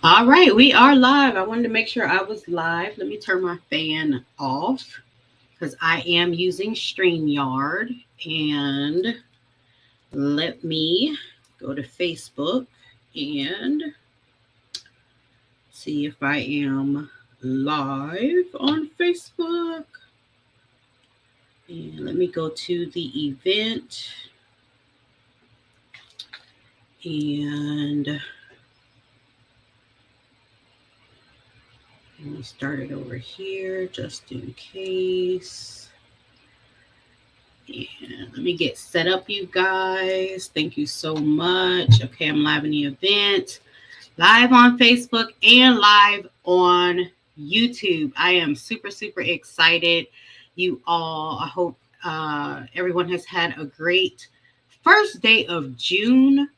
All right, we are live. I wanted to make sure I was live. Let me turn my fan off because I am using StreamYard. And let me go to Facebook and see if I am live on Facebook. And let me go to the event and let me start it over here just in case. And let me get set up, you guys. Thank you so much. Okay, I'm live in the event, live on Facebook and live on YouTube. I am super, super excited. You all, I hope everyone has had a great first day of June.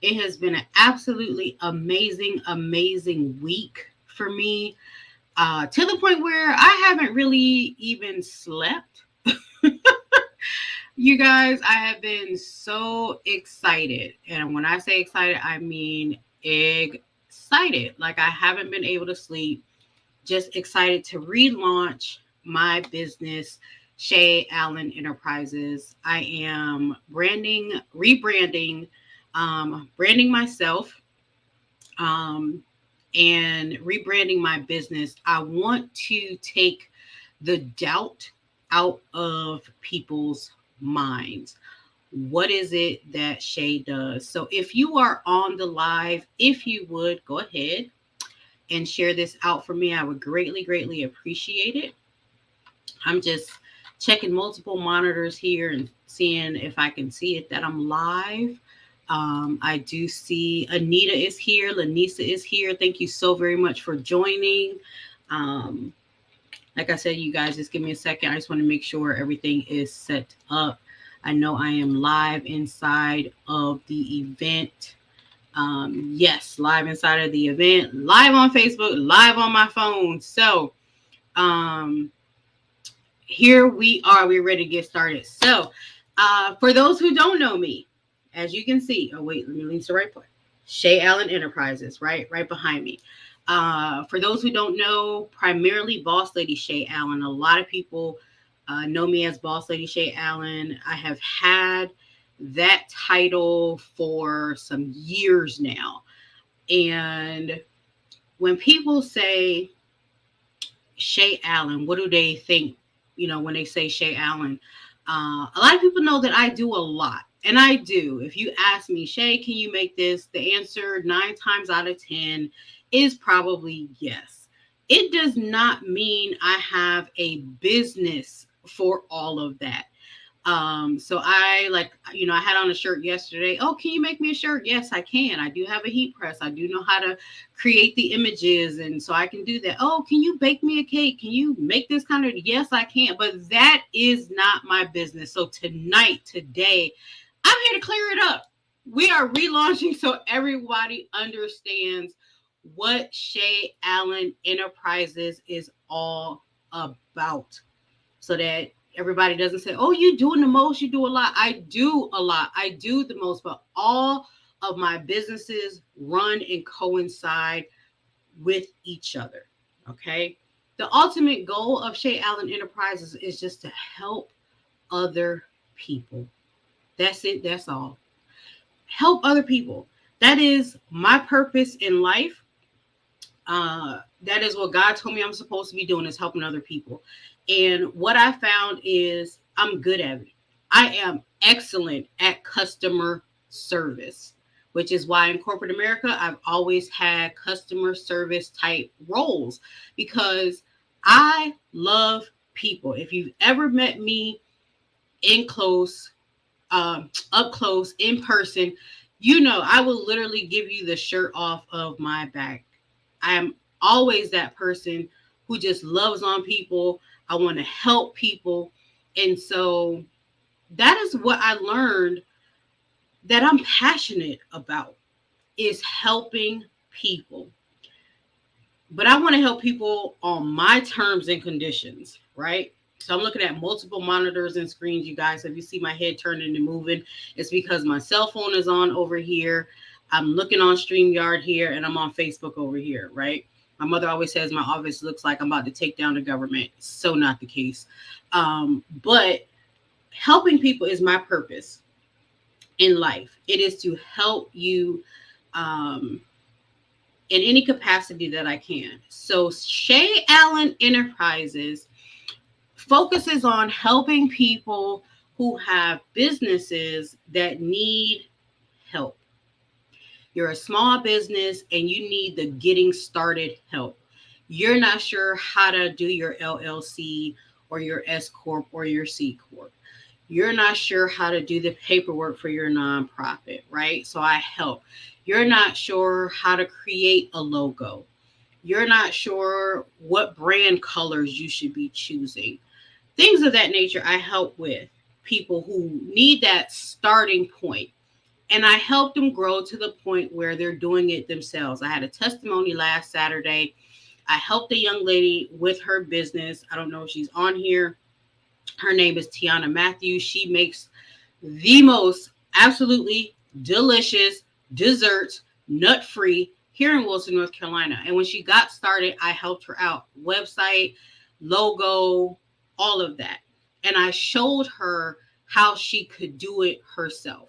It has been an absolutely amazing, amazing week for me, to the point where I haven't really even slept. You guys, I have been so excited. And when I say excited, I mean excited. Like I haven't been able to sleep. Just excited to relaunch my business, Shay Allen Enterprises. I am rebranding, branding myself, um, and rebranding my business. I want to take the doubt out of people's minds. What is it that Shay does? So if you are on the live, if you would go ahead and share this out for me, I would greatly, greatly appreciate it. I'm just checking multiple monitors here and seeing if I can see it that I'm live. I do see Anita is here. Lanisa is here. Thank you so very much for joining. Um, like I said, you guys, just give me a second. I just want to make sure everything is set up. I know I am live inside of the event. Yes, live inside of the event, live on Facebook, live on my phone. So um, here we are. We're ready to get started. So for those who don't know me, as you can see, oh wait, let me lean to the right point. Shay Allen Enterprises, right behind me. For those who don't know, primarily Boss Lady Shay Allen. A lot of people know me as Boss Lady Shay Allen. I have had that title for some years now. And when people say Shay Allen, what do they think? You know, when they say Shay Allen, a lot of people know that I do a lot. And I do. If you ask me, Shay, can you make this? The answer 9 times out of 10 is probably yes. It does not mean I have a business for all of that. So I I had on a shirt yesterday. Oh, can you make me a shirt? Yes, I can. I do have a heat press. I do know how to create the images. And so I can do that. Oh, can you bake me a cake? Can you make this kind of, yes, I can. But that is not my business. So today, I'm here to clear it up. We are relaunching so everybody understands what Shay Allen Enterprises is all about, so that everybody doesn't say, oh, you doing the most, you do a lot. I do a lot. I do the most, but all of my businesses run and coincide with each other. Okay. The ultimate goal of Shay Allen Enterprises is just to help other people. That's it. That's all. Help other people. That is my purpose in life. That is what God told me I'm supposed to be doing, is helping other people. And what I found is I'm good at it. I am excellent at customer service, which is why in corporate America, I've always had customer service type roles, because I love people. If you've ever met me in close, up close, in person, you know, I will literally give you the shirt off of my back. I am always that person who just loves on people. I want to help people. And so that is what I learned that I'm passionate about, is helping people. But I want to help people on my terms and conditions, right? So I'm looking at multiple monitors and screens, you guys. If you see my head turning and moving, it's because my cell phone is on over here. I'm looking on StreamYard here and I'm on Facebook over here, right? My mother always says my office looks like I'm about to take down the government. So not the case. But helping people is my purpose in life. It is to help you um, in any capacity that I can. So Shay Allen Enterprises focuses on helping people who have businesses that need help. You're a small business and you need the getting started help. You're not sure how to do your LLC or your S Corp or your C Corp. You're not sure how to do the paperwork for your nonprofit, right? So I help. You're not sure how to create a logo. You're not sure what brand colors you should be choosing. Things of that nature I help with people who need that starting point. And I help them grow to the point where they're doing it themselves. I had a testimony last Saturday. I helped a young lady with her business. I don't know if she's on here. Her name is Tiana Matthews. She makes the most absolutely delicious desserts, nut free, here in Wilson, North Carolina. And when she got started, I helped her out. Website, logo, all of that. And I showed her how she could do it herself.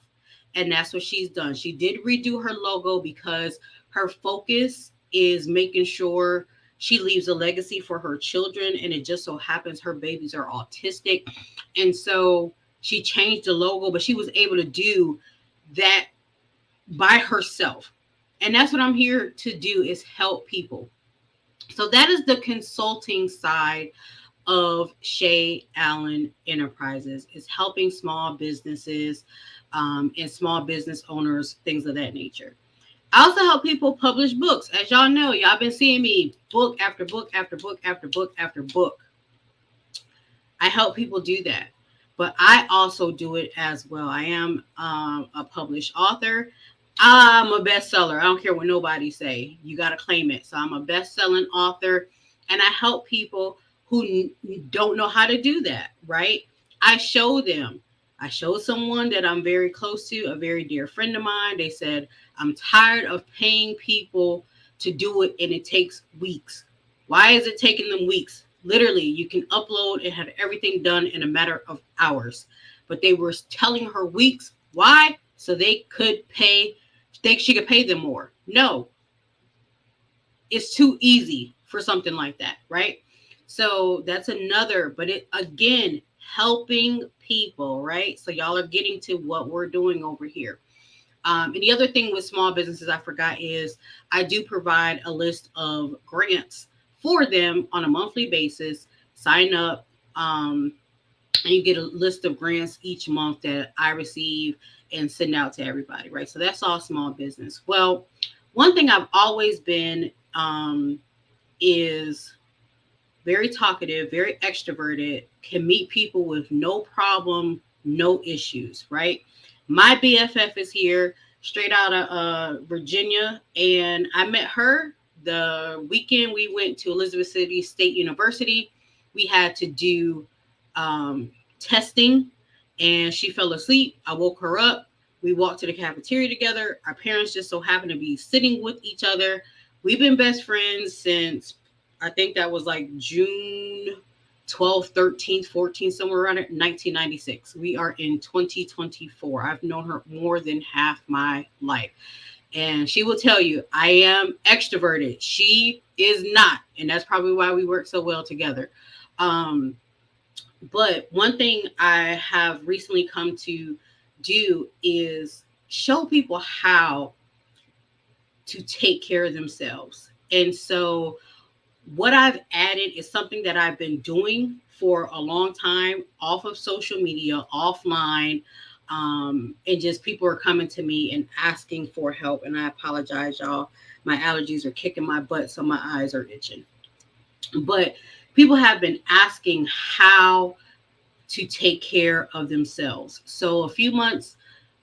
And that's what she's done. She did redo her logo because her focus is making sure she leaves a legacy for her children. And it just so happens her babies are autistic. And so she changed the logo, but she was able to do that by herself. And that's what I'm here to do, is help people. So that is the consulting side of Shay Allen Enterprises, is helping small businesses and small business owners, things of that nature. I also help people publish books. As y'all know, y'all been seeing me book after book after book after book after book. I help people do that. But I also do it as well. I am a published author. I'm a bestseller. I don't care what nobody say. You got to claim it. So I'm a best-selling author, and I help people who don't know how to do that, right? I show them. I showed someone that I'm very close to, a very dear friend of mine. They said, I'm tired of paying people to do it, and it takes weeks. Why is it taking them weeks? Literally, you can upload and have everything done in a matter of hours. But they were telling her weeks. Why? So they could pay, she could pay them more. No, it's too easy for something like that, right? So that's another, but it again, helping people, right? So y'all are getting to what we're doing over here. And the other thing with small businesses I forgot is I do provide a list of grants for them on a monthly basis. Sign up, and you get a list of grants each month that I receive and send out to everybody, right? So that's all small business. Well, one thing I've always been is very talkative, very extroverted, can meet people with no problem, no issues, right? My BFF is here, straight out of Virginia, and I met her the weekend we went to Elizabeth City State University. We had to do testing, and she fell asleep. I woke her up. We walked to the cafeteria together. Our parents just so happened to be sitting with each other. We've been best friends since, I think that was like June 12th, 13th, 14th, somewhere around it, 1996. We are in 2024. I've known her more than half my life. And she will tell you, I am extroverted. She is not. And that's probably why we work so well together. But one thing I have recently come to do is show people how to take care of themselves. And so what I've added is something that I've been doing for a long time off of social media, offline, and just people are coming to me and asking for help. And I apologize, y'all. My allergies are kicking my butt, so my eyes are itching. But people have been asking how to take care of themselves. So a few months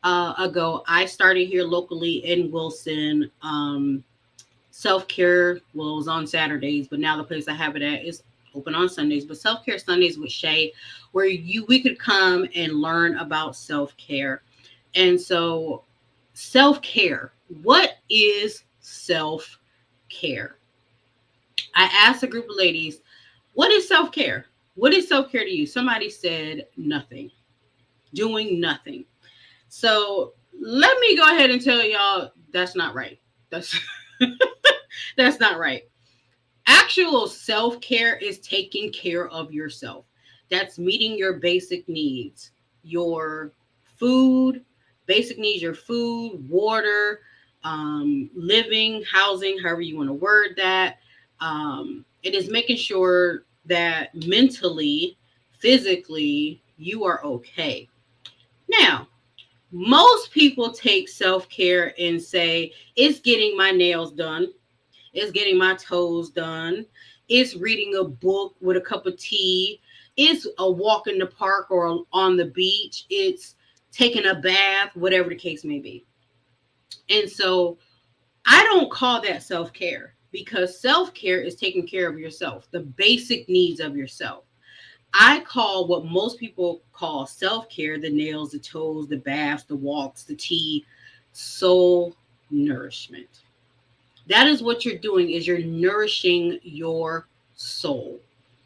ago, I started here locally in Wilson. Self-care, well, it was on Saturdays, but now the place I have it at is open on Sundays. But Self-Care Sundays with Shay, where we could come and learn about self-care. And so self-care, What is self-care? I asked a group of ladies, what is self-care? What is self-care to you? Somebody said nothing, doing nothing. So let me go ahead and tell y'all that's not right. That's that's not right. Actual self-care is taking care of yourself. That's meeting your basic needs. Your food, basic needs, your food, water, living, housing, however you want to word that. It is making sure that mentally, physically, you are okay. Now, most people take self-care and say, it's getting my nails done, it's getting my toes done, it's reading a book with a cup of tea, it's a walk in the park or on the beach, it's taking a bath, whatever the case may be. And so I don't call that self-care, because self-care is taking care of yourself, the basic needs of yourself. I call what most people call self-care, the nails, the toes, the baths, the walks, the tea, soul nourishment. That is what you're doing, is you're nourishing your soul.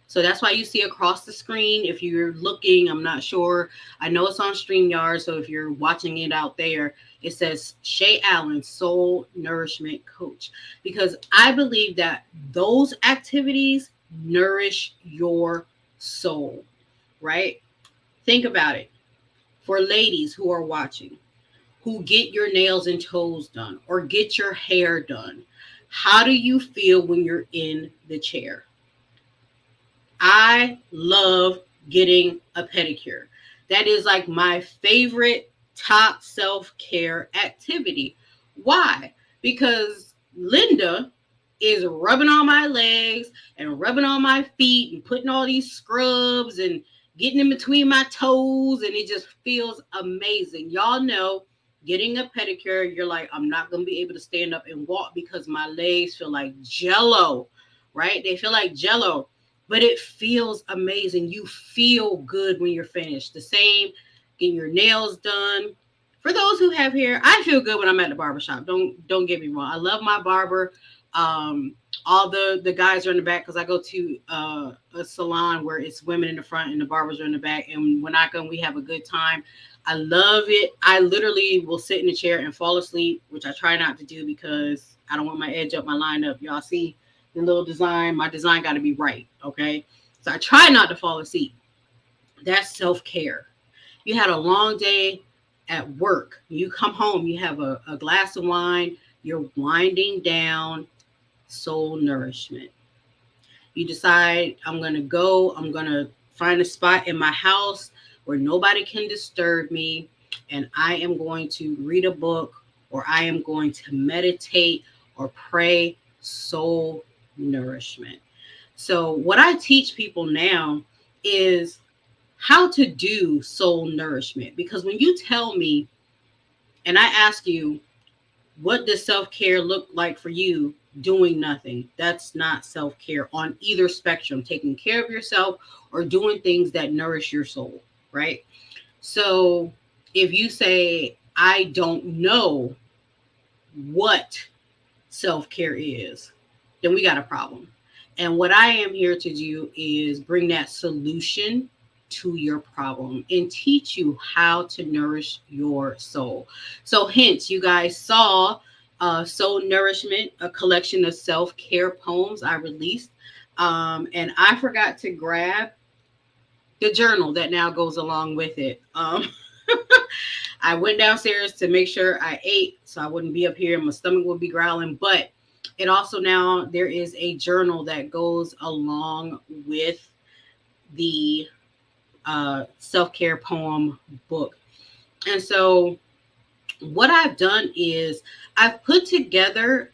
So that's why you see across the screen, if you're looking, I'm not sure, I know it's on StreamYard, so if you're watching it out there, it says Shay Allen, Soul Nourishment Coach, because I believe that those activities nourish your soul, right? Think about it. For ladies who are watching, who get your nails and toes done or get your hair done, how do you feel when you're in the chair? I love getting a pedicure. That is like my favorite top self-care activity. Why? Because Linda is rubbing on my legs and rubbing on my feet and putting all these scrubs and getting in between my toes, and it just feels amazing. Y'all know, getting a pedicure, you're like, I'm not going to be able to stand up and walk because my legs feel like jello, right? They feel like jello, but it feels amazing. You feel good when you're finished. The same, getting your nails done. For those who have hair, I feel good when I'm at the barbershop. Don't get me wrong. I love my barber. Um, all the guys are in the back, because I go to a salon where it's women in the front and the barbers are in the back. And when I go, we have a good time. I love it. I literally will sit in the chair and fall asleep, which I try not to do because I don't want my edge up, my line up. Y'all see the little design? My design got to be right, okay? So I try not to fall asleep. That's self-care. You had a long day at work. You come home, you have a glass of wine, you're winding down, soul nourishment. You decide, I'm going to find a spot in my house where nobody can disturb me, and I am going to read a book, or I am going to meditate or pray, soul nourishment. So what I teach people now is how to do soul nourishment, because when you tell me and I ask you, what does self-care look like for you? Doing nothing. That's not self-care on either spectrum, taking care of yourself or doing things that nourish your soul, right? So if you say, I don't know what self-care is, then we got a problem. And what I am here to do is bring that solution to your problem and teach you how to nourish your soul. So hence, you guys saw Soul Nourishment, a collection of self-care poems I released. And I forgot to grab the journal that now goes along with it. I went downstairs to make sure I ate so I wouldn't be up here and my stomach would be growling. But it also, now there is a journal that goes along with the self-care poem book. And so what I've done is I've put together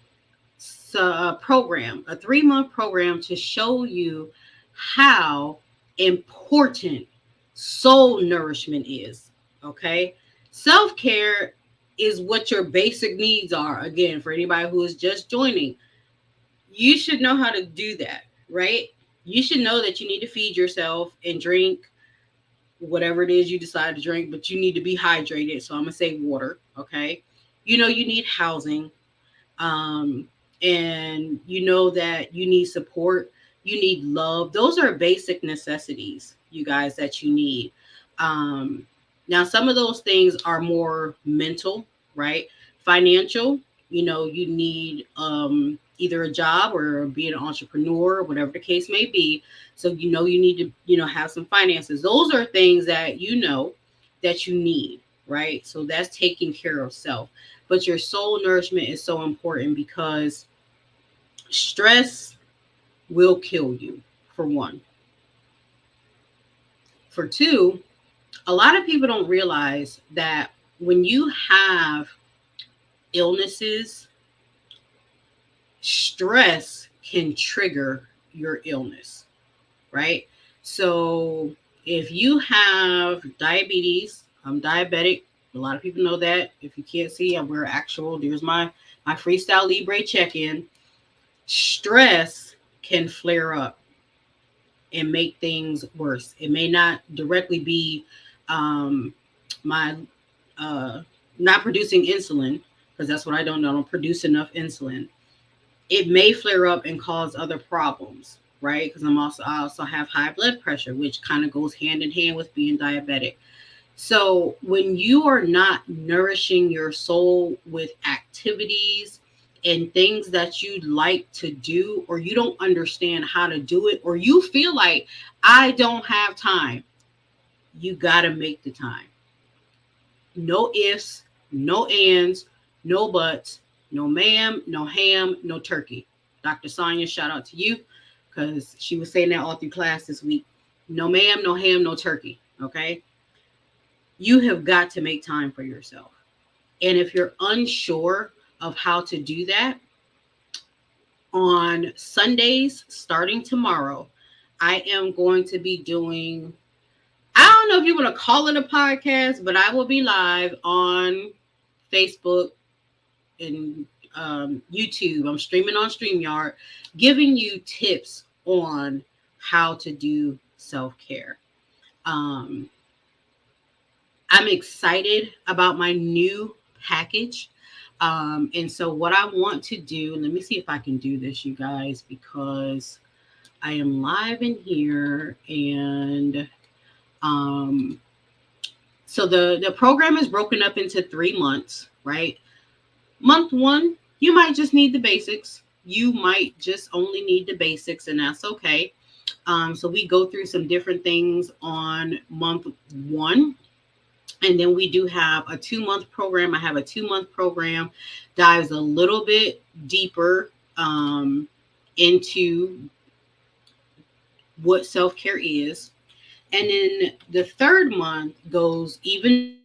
a program, a 3-month program, to show you how important soul nourishment is. Okay. Self-care is what your basic needs are. Again, for anybody who is just joining, you should know how to do that, right? You should know that you need to feed yourself and drink whatever it is you decide to drink, but you need to be hydrated. So I'm going to say water. Okay. You need housing, um, and you know that you need support, you need love. Those are basic necessities, you guys, that you need. Um, Now, some of those things are more mental, right? Financial, you need either a job or be an entrepreneur, whatever the case may be. So, you need to, have some finances. Those are things that that you need, right? So that's taking care of self. But your soul nourishment is so important because stress will kill you, for one. For two, a lot of people don't realize that when you have illnesses, stress can trigger your illness, right? So if you have diabetes, I'm diabetic. A lot of people know that. If you can't see, I wear actual. There's my Freestyle Libre check-in. Stress can flare up and make things worse. It may not directly be um, my uh, not producing insulin, because that's what I don't know. I don't produce enough insulin. It may flare up and cause other problems, right? Because I also have high blood pressure, which kind of goes hand in hand with being diabetic. So when you are not nourishing your soul with activities and things that you like to do, or you don't understand how to do it, or you feel like I don't have time, you got to make the time. No ifs, no ands, no buts, no ma'am, no ham, no turkey. Dr. Sonia, shout out to you because she was saying that all through class this week. No ma'am, no ham, no turkey. Okay. You have got to make time for yourself. And if you're unsure of how to do that, on Sundays starting tomorrow, I am going to be doing, I don't know if you want to call it a podcast, but I will be live on Facebook and YouTube. I'm streaming on StreamYard, giving you tips on how to do self-care. Um, I'm excited about my new package. And so what I want to do, let me see if I can do this, you guys, because I am live in here. And so the program is broken up into 3 months, right? Month one, you might just need the basics. You might just only need the basics, and that's okay. So we go through some different things on month one. And then we do have a 2 month program. I have a 2 month program, dives a little bit deeper into what self-care is. And then the third month goes even